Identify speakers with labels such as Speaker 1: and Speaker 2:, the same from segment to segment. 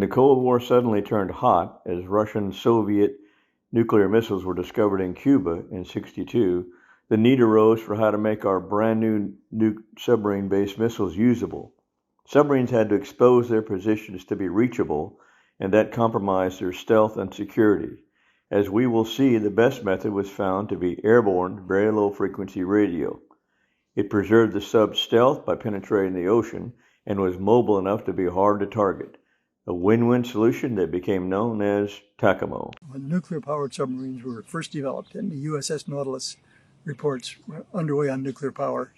Speaker 1: the Cold War suddenly turned hot as Russian Soviet nuclear missiles were discovered in Cuba in '62, the need arose for how to make our brand new submarine-based missiles usable. Submarines had to expose their positions to be reachable, and that compromised their stealth and security. As we will see, the best method was found to be airborne, very low-frequency radio. It preserved the sub's stealth by penetrating the ocean and was mobile enough to be hard to target. A win-win solution that became known as TACAMO.
Speaker 2: When nuclear-powered submarines were first developed and the USS Nautilus reports were underway on nuclear power,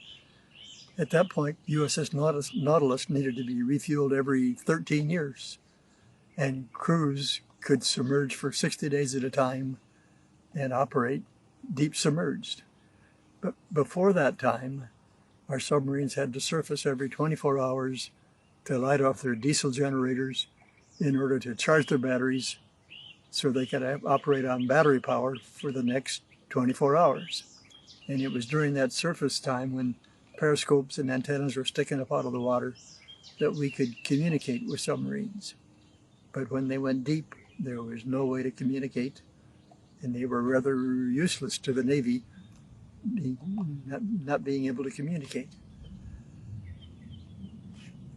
Speaker 2: at that point, USS Nautilus needed to be refueled every 13 years, and crews could submerge for 60 days at a time and operate deep submerged. But before that time, our submarines had to surface every 24 hours to light off their diesel generators in order to charge their batteries so they could operate on battery power for the next 24 hours. And it was during that surface time when periscopes and antennas were sticking up out of the water that we could communicate with submarines. But when they went deep, there was no way to communicate, and they were rather useless to the Navy, not being able to communicate.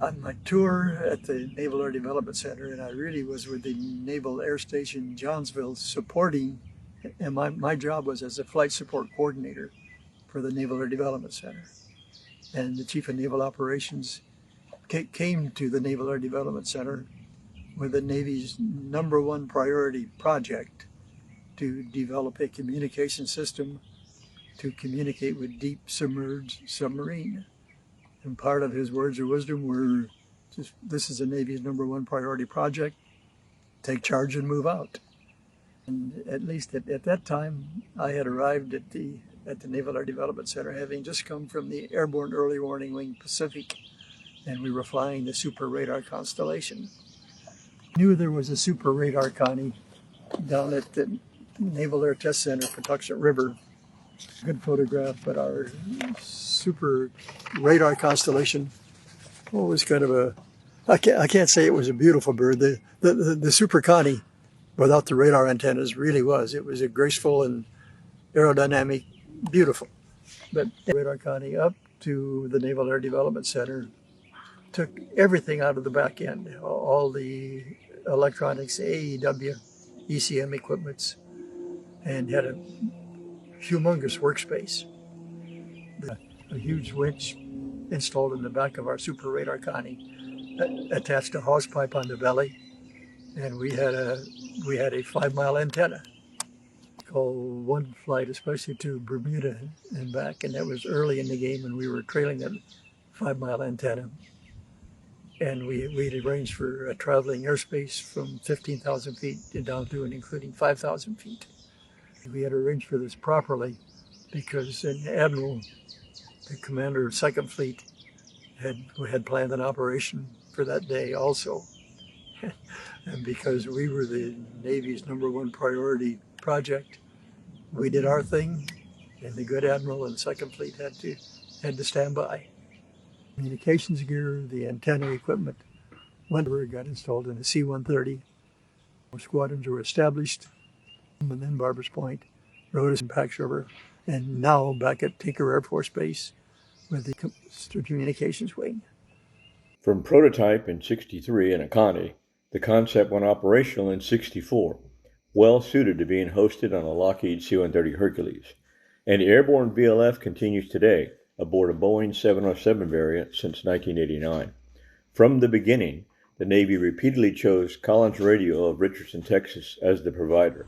Speaker 2: On my tour at the Naval Air Development Center, and I really was with the Naval Air Station Johnsville supporting, and my job was as a flight support coordinator for the Naval Air Development Center. And the Chief of Naval Operations came to the Naval Air Development Center with the Navy's #1 priority project to develop a communication system to communicate with deep submerged submarine. And part of his words of wisdom were, this is the Navy's #1 priority project, take charge and move out. And at least at that time, I had arrived at the Naval Air Development Center, having just come from the Airborne Early Warning Wing Pacific, and we were flying the Super Radar Constellation. I knew there was a Super Radar Connie down at the Naval Air Test Center, Patuxent River. Good photograph, but our Super Radar Constellation was kind of I can't say it was a beautiful bird. The Super Connie, without the radar antennas, really was. It was a graceful and aerodynamic, beautiful. But the Radar Connie up to the Naval Air Development Center took everything out of the back end, all the electronics, AEW, ECM equipments, and had a humongous workspace. A huge winch installed in the back of our Super Radar Connie, attached a hose pipe on the belly, and we had a 5-mile antenna called one flight, especially to Bermuda and back, and that was early in the game, and we were trailing that 5-mile antenna. And we'd arranged for a traveling airspace from 15,000 feet down to and including 5,000 feet. We had arranged for this properly because an admiral, the commander of 2nd Fleet, had planned an operation for that day also. And because we were the Navy's #1 priority project, we did our thing, and the good admiral and 2nd Fleet had to stand by. Communications gear, the antenna equipment, got installed in a C-130. Squadrons were established, and then Barbers Point, Rhodes and Pax River, and now back at Tinker Air Force Base with the communications wing.
Speaker 1: From prototype in '63 in a Connie, the concept went operational in '64, well suited to being hosted on a Lockheed C-130 Hercules. And the airborne VLF continues today aboard a Boeing 707 variant since 1989. From the beginning, the Navy repeatedly chose Collins Radio of Richardson, Texas as the provider.